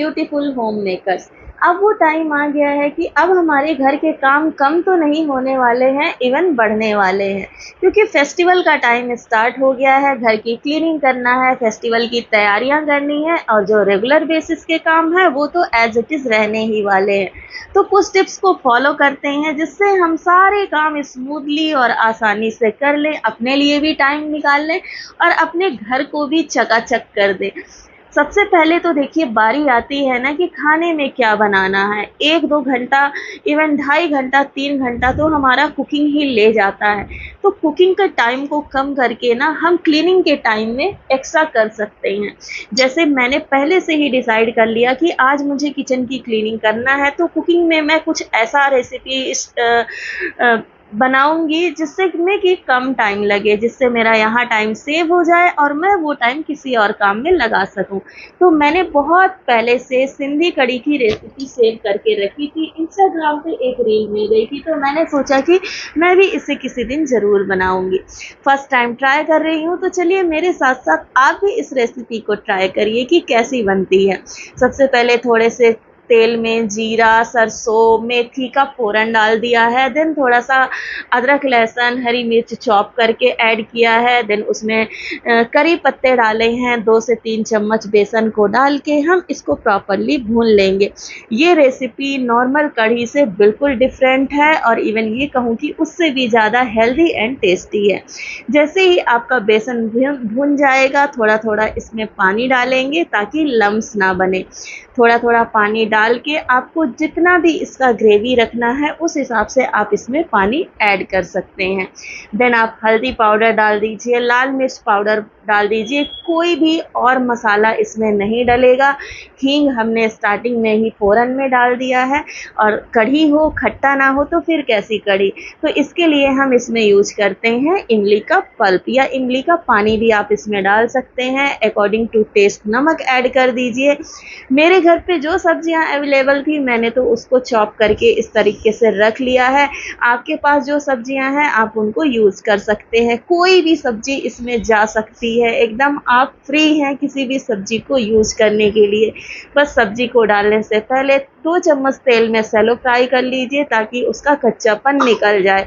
Beautiful home makers. अब वो time आ गया है कि अब हमारे घर के काम कम तो नहीं होने वाले हैं, इवन बढ़ने वाले हैं, क्योंकि फेस्टिवल का टाइम स्टार्ट हो गया है। घर की क्लीनिंग करना है, फेस्टिवल की तैयारियां करनी है, और जो रेगुलर बेसिस के काम है वो तो एज इट इज रहने ही वाले हैं। तो कुछ टिप्स को फॉलो करते हैं जिससे हम सारे काम स्मूथली और आसानी से कर लें, अपने लिए भी टाइम निकाल लें और अपने घर को भी चकाचक कर दें। सबसे पहले तो देखिए बारी आती है ना कि खाने में क्या बनाना है। 1-2 घंटा, इवन 2.5 घंटा, 3 घंटा तो हमारा कुकिंग ही ले जाता है। तो कुकिंग के टाइम को कम करके ना हम क्लीनिंग के टाइम में एक्स्ट्रा कर सकते हैं। जैसे मैंने पहले से ही डिसाइड कर लिया कि आज मुझे किचन की क्लीनिंग करना है, तो कुकिंग में मैं कुछ ऐसा रेसिपी बनाऊंगी जिससे में कि कम टाइम लगे, जिससे मेरा यहाँ टाइम सेव हो जाए और मैं वो टाइम किसी और काम में लगा सकूं। तो मैंने बहुत पहले से सिंधी कढ़ी की रेसिपी सेव करके रखी थी, इंस्टाग्राम पे एक रील मिल गई थी, तो मैंने सोचा कि मैं भी इसे किसी दिन ज़रूर बनाऊंगी। फर्स्ट टाइम ट्राई कर रही हूँ, तो चलिए मेरे साथ साथ आप भी इस रेसिपी को ट्राई करिए कि कैसी बनती है। सबसे पहले थोड़े से तेल में जीरा, सरसों, मेथी का फोड़न डाल दिया है। देन थोड़ा सा अदरक, लहसुन, हरी मिर्च चॉप करके ऐड किया है। देन उसमें करी पत्ते डाले हैं। 2 से 3 चम्मच बेसन को डाल के हम इसको प्रॉपरली भून लेंगे। ये रेसिपी नॉर्मल कढ़ी से बिल्कुल डिफरेंट है और इवन ये कहूँ कि उससे भी ज़्यादा हेल्दी एंड टेस्टी है। जैसे ही आपका बेसन भून जाएगा, थोड़ा थोड़ा इसमें पानी डालेंगे ताकि लम्स ना बने। थोड़ा थोड़ा पानी डाल के आपको जितना भी इसका ग्रेवी रखना है उस हिसाब से आप इसमें पानी ऐड कर सकते हैं। देन आप हल्दी पाउडर डाल दीजिए, लाल मिर्च पाउडर डाल दीजिए, कोई भी और मसाला इसमें नहीं डलेगा। हींग हमने स्टार्टिंग में ही फ़ौरन में डाल दिया है। और कढ़ी हो, खट्टा ना हो तो फिर कैसी कढ़ी। तो इसके लिए हम इसमें यूज करते हैं इमली का पल्प या इमली का पानी भी आप इसमें डाल सकते हैं। अकॉर्डिंग टू टेस्ट नमक ऐड कर दीजिए। मेरे घर पे जो सब्जियां अवेलेबल थी मैंने तो उसको चॉप करके इस तरीके से रख लिया है। आपके पास जो सब्जियां हैं आप उनको यूज़ कर सकते हैं। कोई भी सब्जी इसमें जा सकती है, एकदम आप फ्री हैं किसी भी सब्जी को यूज़ करने के लिए। बस सब्जी को डालने से पहले 2 चम्मच तेल में सैलो फ्राई कर लीजिए ताकि उसका कच्चापन निकल जाए।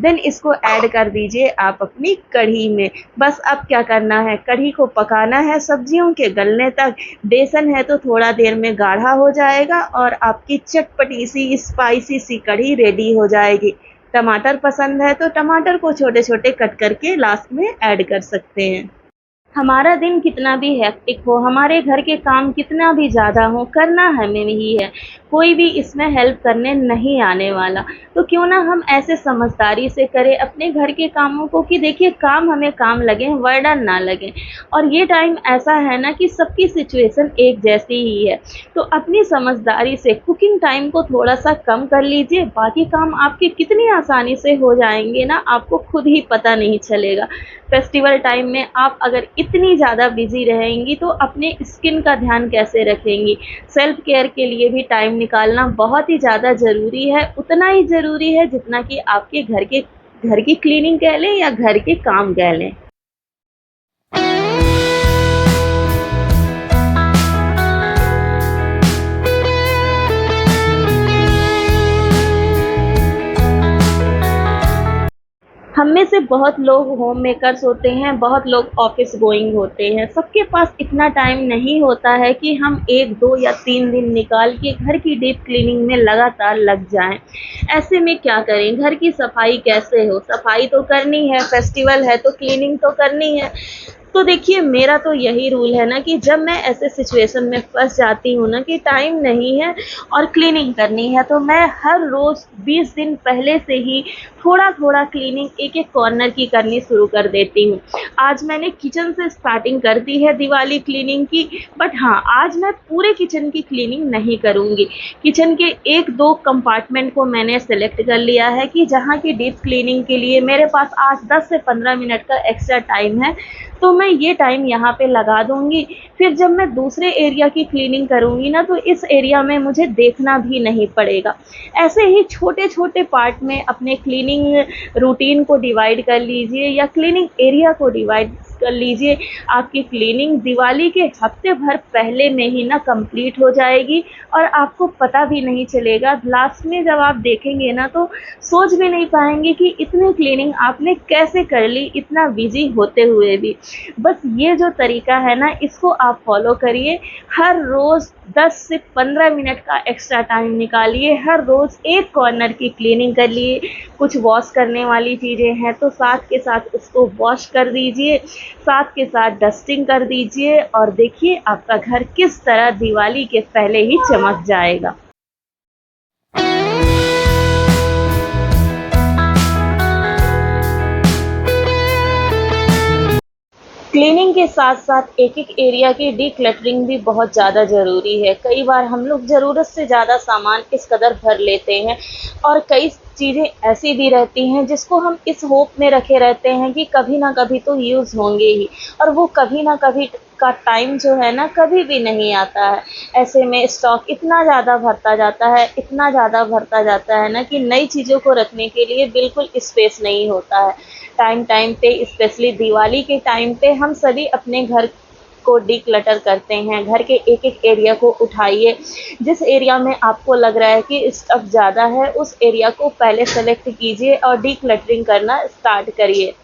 देन इसको ऐड कर दीजिए आप अपनी कढ़ी में। बस अब क्या करना है, कढ़ी को पकाना है सब्जियों के गलने तक। बेसन है तो थोड़ा देर में गाढ़ा हो जाएगा और आपकी चटपटी सी स्पाइसी सी कढ़ी रेडी हो जाएगी। टमाटर पसंद है तो टमाटर को छोटे छोटे कट करके लास्ट में ऐड कर सकते हैं। हमारा दिन कितना भी हेक्टिक हो, हमारे घर के काम कितना भी ज़्यादा हो, करना हमें ही है। कोई भी इसमें हेल्प करने नहीं आने वाला। तो क्यों ना हम ऐसे समझदारी से करें अपने घर के कामों को कि देखिए काम हमें काम लगे, बर्डन ना लगे। और ये टाइम ऐसा है ना कि सबकी सिचुएशन एक जैसी ही है। तो अपनी समझदारी से कुकिंग टाइम को थोड़ा सा कम कर लीजिए, बाकी काम आपके कितनी आसानी से हो जाएंगे ना, आपको खुद ही पता नहीं चलेगा। फेस्टिवल टाइम में आप अगर इतनी ज़्यादा बिजी रहेंगी तो अपने स्किन का ध्यान कैसे रखेंगी। सेल्फ केयर के लिए भी टाइम निकालना बहुत ही ज़्यादा ज़रूरी है, उतना ही ज़रूरी है जितना कि आपके घर की क्लीनिंग कह लें या घर के काम कह लें। हम में से बहुत लोग होम मेकर्स होते हैं, बहुत लोग ऑफिस गोइंग होते हैं। सबके पास इतना टाइम नहीं होता है कि हम 1, 2 या 3 दिन निकाल के घर की डीप क्लीनिंग में लगातार लग जाएं। ऐसे में क्या करें, घर की सफाई कैसे हो। सफाई तो करनी है, फेस्टिवल है तो क्लीनिंग तो करनी है। तो देखिए मेरा तो यही रूल है ना कि जब मैं ऐसे सिचुएशन में फंस जाती हूँ ना कि टाइम नहीं है और क्लीनिंग करनी है, तो मैं हर रोज़ 20 दिन पहले से ही थोड़ा थोड़ा क्लीनिंग एक एक कॉर्नर की करनी शुरू कर देती हूँ। आज मैंने किचन से स्टार्टिंग कर दी है दिवाली क्लीनिंग की, बट हाँ आज मैं पूरे किचन की क्लीनिंग नहीं करूँगी। किचन के 1-2 कंपार्टमेंट को मैंने सेलेक्ट कर लिया है कि जहाँ की डीप क्लीनिंग के लिए मेरे पास आज 10 से 15 मिनट का एक्स्ट्रा टाइम है, तो मैं ये टाइम यहाँ पे लगा दूंगी। फिर जब मैं दूसरे एरिया की क्लीनिंग करूँगी ना, तो इस एरिया में मुझे देखना भी नहीं पड़ेगा। ऐसे ही छोटे छोटे पार्ट में अपने क्लीनिंग रूटीन को डिवाइड कर लीजिए या क्लीनिंग एरिया को डिवाइड कर लीजिए। आपकी क्लीनिंग दिवाली के हफ्ते भर पहले में ही ना कंप्लीट हो जाएगी और आपको पता भी नहीं चलेगा। लास्ट में जब आप देखेंगे ना तो सोच भी नहीं पाएंगे कि इतनी क्लीनिंग आपने कैसे कर ली, इतना बिजी होते हुए भी। बस ये जो तरीका है ना, इसको आप फॉलो करिए। हर रोज़ 10 से 15 मिनट का एक्स्ट्रा टाइम निकालिए। हर रोज़ एक कॉर्नर की क्लीनिंग कर लिए। कुछ वॉश करने वाली चीज़ें हैं तो साथ के साथ उसको वॉश कर दीजिए, साथ के साथ डस्टिंग कर दीजिए और देखिए आपका घर किस तरह दिवाली के पहले ही चमक जाएगा। क्लीनिंग के साथ-साथ एक-एक एरिया की डिक्लटरिंग भी बहुत ज़्यादा ज़रूरी है। कई बार हम लोग ज़रूरत से ज़्यादा सामान इस कदर भर लेते हैं और कई चीज़ें ऐसी भी रहती हैं जिसको हम इस होप में रखे रहते हैं कि कभी ना कभी तो यूज़ होंगे ही, और वो कभी ना कभी का टाइम जो है ना कभी भी नहीं आता है। ऐसे में स्टॉक इतना ज़्यादा भरता जाता है, इतना ज़्यादा भरता जाता है ना कि नई चीज़ों को रखने के लिए बिल्कुल स्पेस नहीं होता है। टाइम पे स्पेशली दिवाली के टाइम पे हम सभी अपने घर को डिक्लटर करते हैं। घर के एक-एक एरिया को उठाइए। जिस एरिया में आपको लग रहा है कि स्टफ़ ज़्यादा है, उस एरिया को पहले सेलेक्ट कीजिए और डिक्लटरिंग करना स्टार्ट करिए।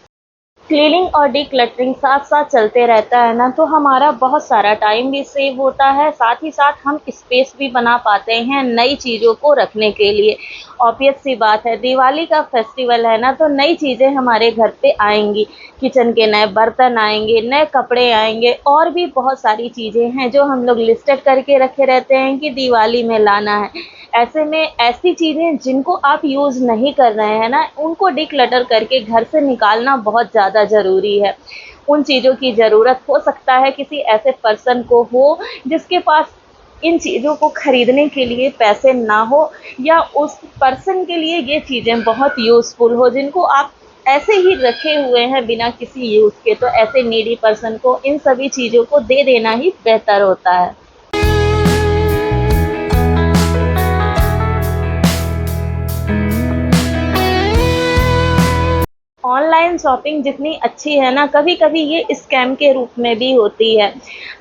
क्लीनिंग और डिक्लटरिंग साथ-साथ चलते रहता है ना तो हमारा बहुत सारा टाइम भी सेव होता है, साथ ही साथ हम स्पेस भी बना पाते हैं नई चीज़ों को रखने के लिए। ऑब्वियस सी बात है, दिवाली का फेस्टिवल है ना तो नई चीज़ें हमारे घर पे आएँगी। किचन के नए बर्तन आएँगे, नए कपड़े आएँगे और भी बहुत सारी चीज़ें हैं जो हम लोग लिस्टेड करके रखे रहते हैं कि दिवाली में लाना है। ऐसे में ऐसी चीज़ें जिनको आप यूज़ नहीं कर रहे हैं ना, उनको डिक्लटर करके घर से निकालना बहुत ज़्यादा ज़रूरी है। उन चीज़ों की ज़रूरत हो सकता है किसी ऐसे पर्सन को हो जिसके पास इन चीज़ों को खरीदने के लिए पैसे ना हो, या उस पर्सन के लिए ये चीज़ें बहुत यूज़फुल हो जिनको आप ऐसे ही रखे हुए हैं बिना किसी यूज़ के। तो ऐसे नीडी पर्सन को इन सभी चीज़ों को दे देना ही बेहतर होता है। ऑनलाइन शॉपिंग जितनी अच्छी है ना, कभी-कभी ये स्कैम के रूप में भी होती है।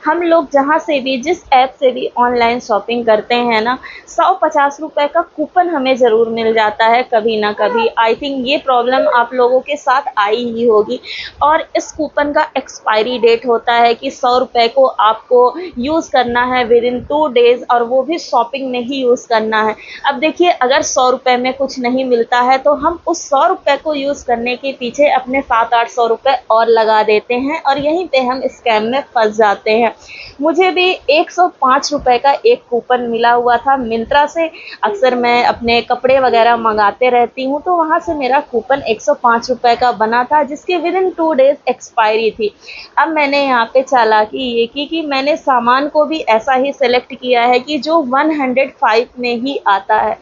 हम लोग जहाँ से भी, जिस ऐप से भी ऑनलाइन शॉपिंग करते हैं ना, 150 रुपए का कूपन हमें ज़रूर मिल जाता है कभी ना कभी। आई थिंक ये प्रॉब्लम आप लोगों के साथ आई ही होगी। और इस कूपन का एक्सपायरी डेट होता है कि 100 रुपए को आपको यूज़ करना है विदिन 2 डेज़, और वो भी शॉपिंग में ही यूज़ करना है। अब देखिए, अगर 100 रुपए में कुछ नहीं मिलता है तो हम उस 100 रुपए को यूज़ करने के पीछे अपने 700-800 रुपए और लगा देते हैं और यहीं पे हम स्कैम में फंस जाते हैं। मुझे भी 105 रुपए का एक कूपन मिला हुआ था मिंत्रा से। अक्सर मैं अपने कपड़े वगैरह मंगाते रहती हूँ तो वहाँ से मेरा कूपन 105 रुपए का बना था जिसके विदिन 2 डेज़ एक्सपायरी थी। अब मैंने यहाँ पे चालाकी ये की कि मैंने सामान को भी ऐसा ही सेलेक्ट किया है कि जो 105 में ही आता है।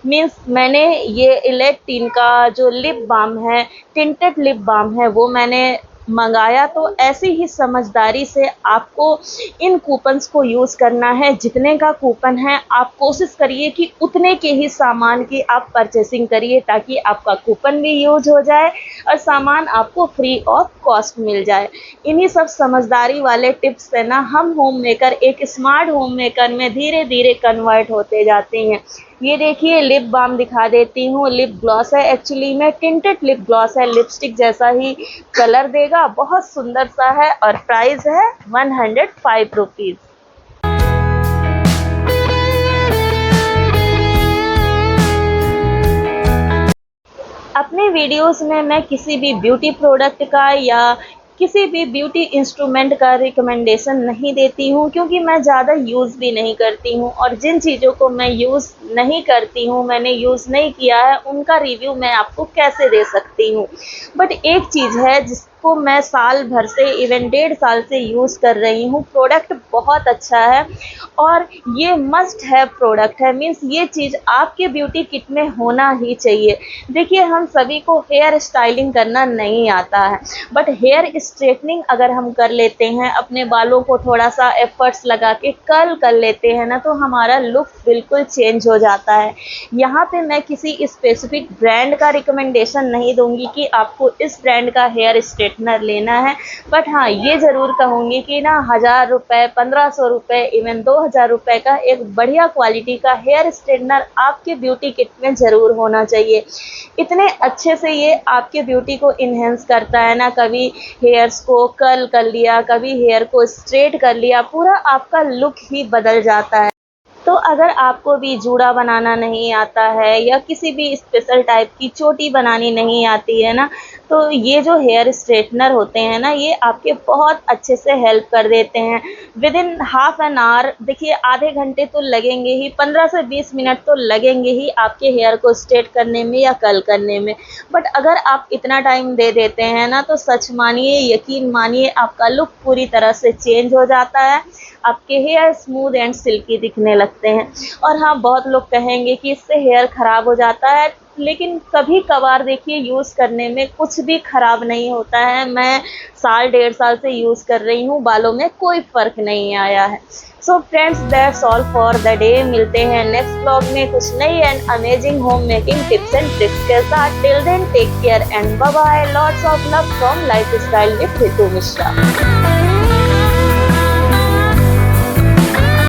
मीन्स मैंने ये इलेक्टिन का जो लिप बाम है, टिंटेड लिप बाम है, वो मैंने मंगाया। तो ऐसी ही समझदारी से आपको इन कूपन्स को यूज़ करना है। जितने का कूपन है आप कोशिश करिए कि उतने के ही सामान की आप परचेसिंग करिए ताकि आपका कूपन भी यूज़ हो जाए और सामान आपको फ्री ऑफ कॉस्ट मिल जाए। इन्हीं सब समझदारी वाले टिप्स से ना हम होम मेकर एक स्मार्ट होम मेकर में धीरे धीरे कन्वर्ट होते जाते हैं। ये देखिए, लिप बाम दिखा देती हूँ, लिप ग्लॉस है, एक्चुअली में टिंटेड लिप ग्लॉस है, लिपस्टिक जैसा ही कलर देगा, बहुत सुंदर सा है और प्राइस है 105 रुपीज़। अपने वीडियोस में मैं किसी भी ब्यूटी प्रोडक्ट का या किसी भी ब्यूटी इंस्ट्रूमेंट का रिकमेंडेशन नहीं देती हूँ क्योंकि मैं ज़्यादा यूज़ भी नहीं करती हूँ, और जिन चीज़ों को मैं यूज़ नहीं करती हूँ, मैंने यूज़ नहीं किया है, उनका रिव्यू मैं आपको कैसे दे सकती हूँ। बट एक चीज़ है जिसको मैं साल भर से, इवन 1.5 साल से यूज़ कर रही हूँ। प्रोडक्ट बहुत अच्छा है और ये मस्ट हैव प्रोडक्ट है। मीन्स ये चीज़ आपके ब्यूटी किट में होना ही चाहिए। देखिए, हम सभी को हेयर स्टाइलिंग करना नहीं आता है, बट हेयर स्ट्रेटनिंग अगर हम कर लेते हैं, अपने बालों को थोड़ा सा एफर्ट्स लगा के कर्ल कर लेते हैं ना, तो हमारा लुक बिल्कुल चेंज हो जाता है। यहाँ पे मैं किसी स्पेसिफिक ब्रांड का रिकमेंडेशन नहीं दूंगी कि आपको इस ब्रांड का हेयर स्ट्रेटनिंग स्ट्रेटनर लेना है। बट हाँ, ये ज़रूर कहूँगी कि ना 1000 रुपये, 1500 रुपये, इवन 2000 रुपये का एक बढ़िया क्वालिटी का हेयर स्ट्रेटनर आपके ब्यूटी किट में ज़रूर होना चाहिए। इतने अच्छे से ये आपके ब्यूटी को इन्हेंस करता है ना, कभी हेयर्स को कर्ल कर लिया, कभी हेयर को स्ट्रेट कर लिया, पूरा आपका लुक ही बदल जाता है। तो अगर आपको भी जूड़ा बनाना नहीं आता है या किसी भी स्पेशल टाइप की चोटी बनानी नहीं आती है ना, तो ये जो हेयर स्ट्रेटनर होते हैं ना, ये आपके बहुत अच्छे से हेल्प कर देते हैं। विदिन हाफ एन आवर, देखिए आधे घंटे तो लगेंगे ही, 15 से 20 मिनट तो लगेंगे ही आपके हेयर को स्ट्रेट करने में या कर्ल करने में। बट अगर आप इतना टाइम दे देते हैं ना, तो सच मानिए, यकीन मानिए, आपका लुक पूरी तरह से चेंज हो जाता है। आपके हेयर स्मूथ एंड सिल्की दिखने लगते हैं। और हाँ, बहुत लोग कहेंगे कि इससे हेयर ख़राब हो जाता है, लेकिन कभी कभार देखिए यूज़ करने में कुछ भी ख़राब नहीं होता है। मैं साल 1.5 साल से यूज़ कर रही हूँ, बालों में कोई फ़र्क नहीं आया है। So friends, that's all for the day. मिलते हैं नेक्स्ट व्लॉग में कुछ नई and amazing home making tips and tricks के साथ। Till then take care and bye bye. Lots of love from lifestyle with Ritu Mishra.